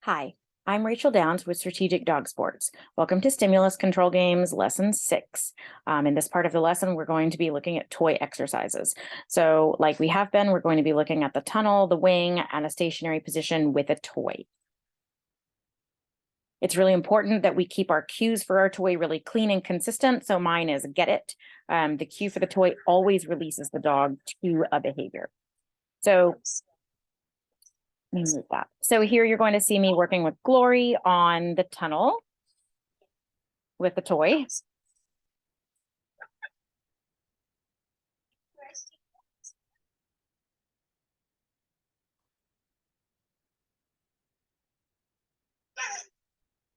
Hi, I'm Rachel Downs with Strategic Dog Sports. Welcome to Stimulus Control Games Lesson 6. In this part of the lesson, we're going to be looking at toy exercises. So like we have been, we're going to be looking at the tunnel, the wing, and a stationary position with a toy. It's really important that we keep our cues for our toy really clean and consistent. So mine is get it. The cue for the toy always releases the dog to a behavior. So move that. So here you're going to see me working with Glory on the tunnel with the toy.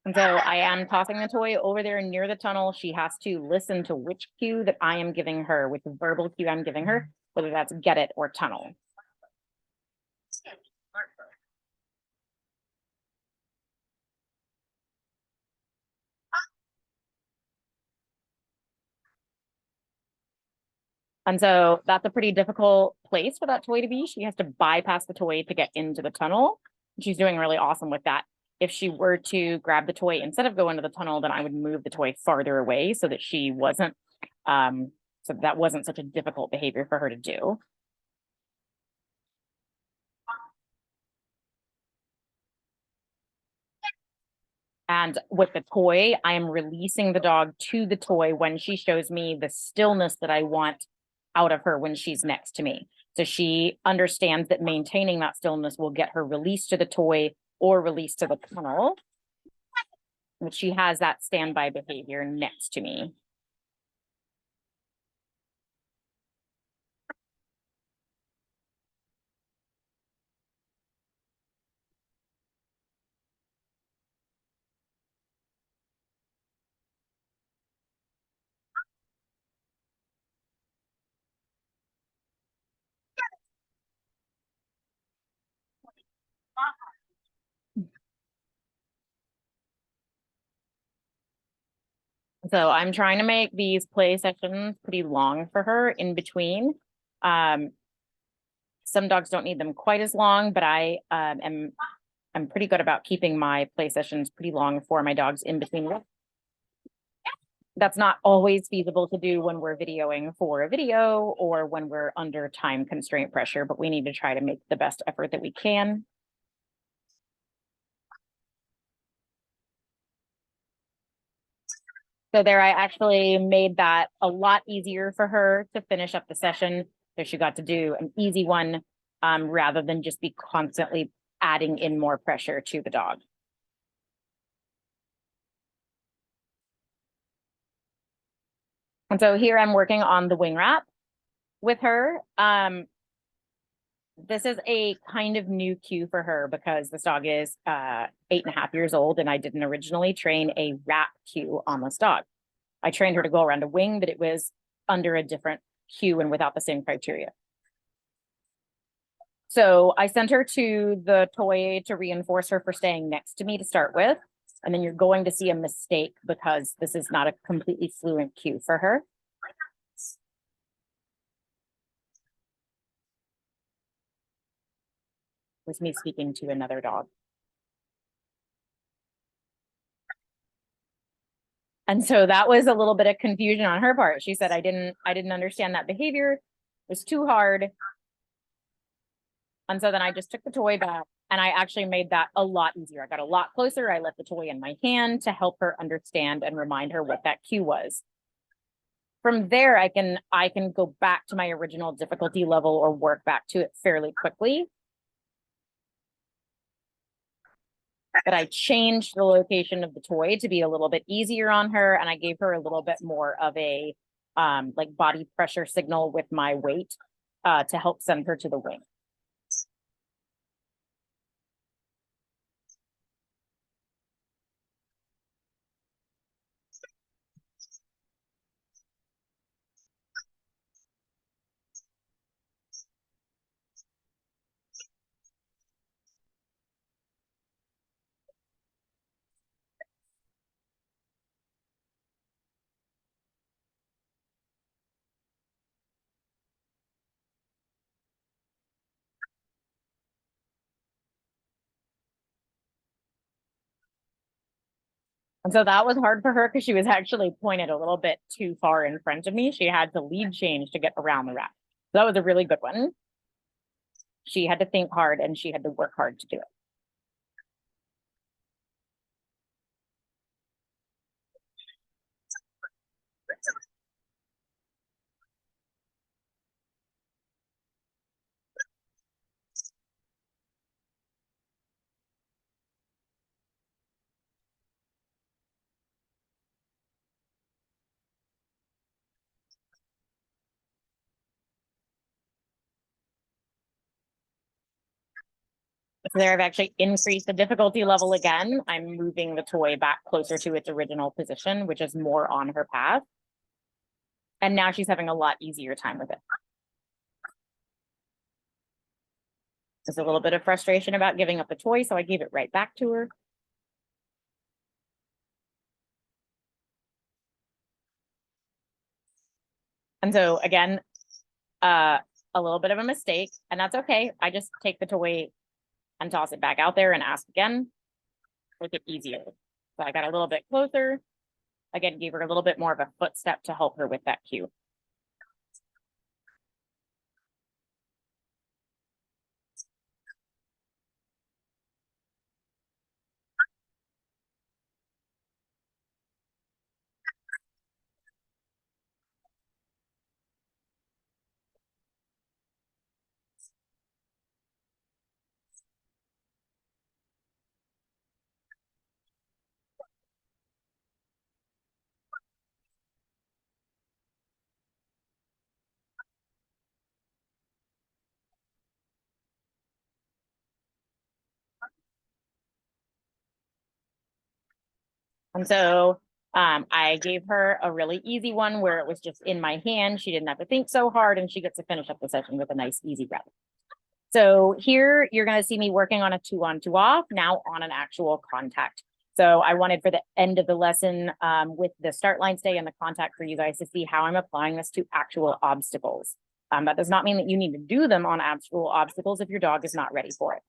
And so I am tossing the toy over there near the tunnel. She has to listen to which cue that I am giving her, with the verbal cue I'm giving her, whether that's get it or tunnel. And so that's a pretty difficult place for that toy to be. She has to bypass the toy to get into the tunnel. She's doing really awesome with that. If she were to grab the toy instead of go into the tunnel, then I would move the toy farther away so that she wasn't, so that wasn't such a difficult behavior for her to do. And with the toy, I am releasing the dog to the toy when she shows me the stillness that I want out of her when she's next to me. So she understands that maintaining that stillness will get her released to the toy or released to the tunnel. But she has that standby behavior next to me. So I'm trying to make these play sessions pretty long for her in between. Some dogs don't need them quite as long, but I'm pretty good about keeping my play sessions pretty long for my dogs in between. That's not always feasible to do when we're videoing for a video or when we're under time constraint pressure, but we need to try to make the best effort that we can. So there, I actually made that a lot easier for her to finish up the session. So she got to do an easy one rather than just be constantly adding in more pressure to the dog. And so here I'm working on the wing wrap with her. This is a kind of new cue for her because this dog is 8.5 years old, and I didn't originally train a wrap cue on this dog. I trained her to go around a wing, but it was under a different cue and without the same criteria. So I sent her to the toy to reinforce her for staying next to me to start with. And then you're going to see a mistake because this is not a completely fluent cue for her. It was me speaking to another dog. And so that was a little bit of confusion on her part. She said, I didn't understand that behavior. It was too hard. And so then I just took the toy back and I actually made that a lot easier. I got a lot closer. I left the toy in my hand to help her understand and remind her what that cue was. From there, I can go back to my original difficulty level or work back to it fairly quickly. But I changed the location of the toy to be a little bit easier on her, and I gave her a little bit more of a like body pressure signal with my weight to help send her to the wing. And so that was hard for her because she was actually pointed a little bit too far in front of me. She had to lead change to get around the rack. So that was a really good one. She had to think hard and she had to work hard to do it. So there I've actually increased the difficulty level again. I'm moving the toy back closer to its original position, which is more on her path. And now she's having a lot easier time with it. There's a little bit of frustration about giving up the toy, so I gave it right back to her. And so again, a little bit of a mistake, and that's okay. I just take the toy and toss it back out there and ask again, make it easier. So I got a little bit closer. Again, gave her a little bit more of a footstep to help her with that cue. And so I gave her a really easy one where it was just in my hand. She didn't have to think so hard, and she gets to finish up the session with a nice, easy rep. So here you're going to see me working on a 2-on, 2-off, now on an actual contact. So I wanted for the end of the lesson with the start line stay and the contact for you guys to see how I'm applying this to actual obstacles. That does not mean that you need to do them on actual obstacles if your dog is not ready for it.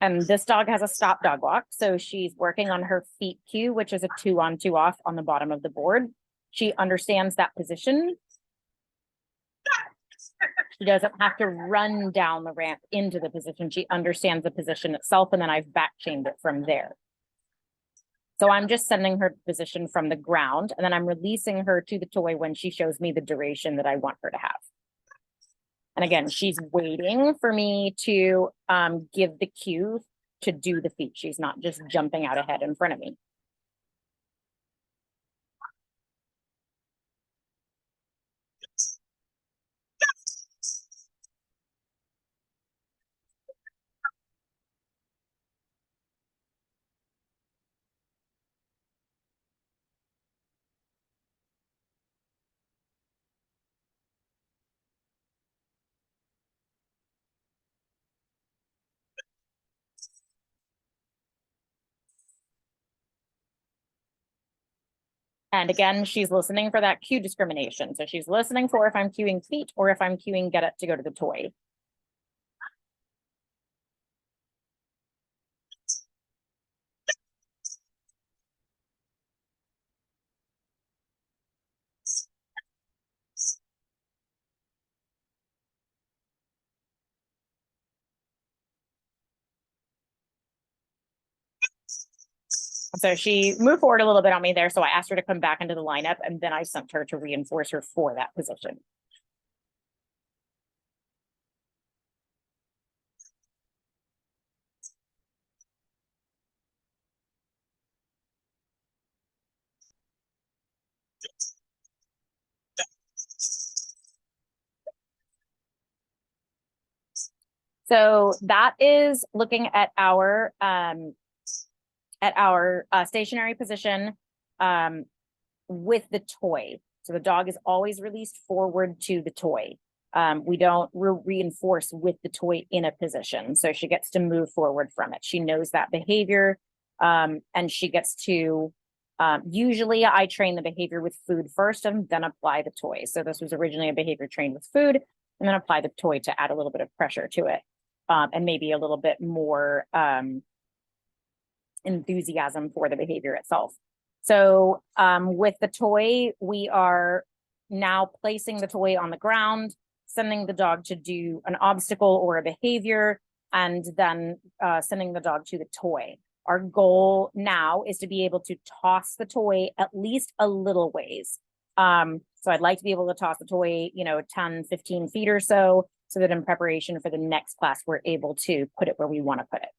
And this dog has a stop dog walk. So she's working on her feet cue, which is a 2-on, 2-off on the bottom of the board. She understands that position. She doesn't have to run down the ramp into the position. She understands the position itself, and then I've back chained it from there. So I'm just sending her position from the ground, and then I'm releasing her to the toy when she shows me the duration that I want her to have. And again, she's waiting for me to give the cue to do the feat. She's not just jumping out ahead in front of me. And again, she's listening for that cue discrimination. So she's listening for if I'm cueing feet or if I'm cueing get it to go to the toy. So she moved forward a little bit on me there. So I asked her to come back into the lineup, and then I sent her to reinforce her for that position. So that is looking at our stationary position with the toy. So the dog is always released forward to the toy. We don't reinforce with the toy in a position. So she gets to move forward from it. She knows that behavior, and she gets to, usually I train the behavior with food first and then apply the toy. So this was originally a behavior trained with food and then apply the toy to add a little bit of pressure to it. and maybe a little bit more enthusiasm for the behavior itself. So with the toy, we are now placing the toy on the ground, sending the dog to do an obstacle or a behavior, and then sending the dog to the toy. Our goal now is to be able to toss the toy at least a little ways. So I'd like to be able to toss the toy, 10, 15 feet or so that in preparation for the next class, we're able to put it where we want to put it.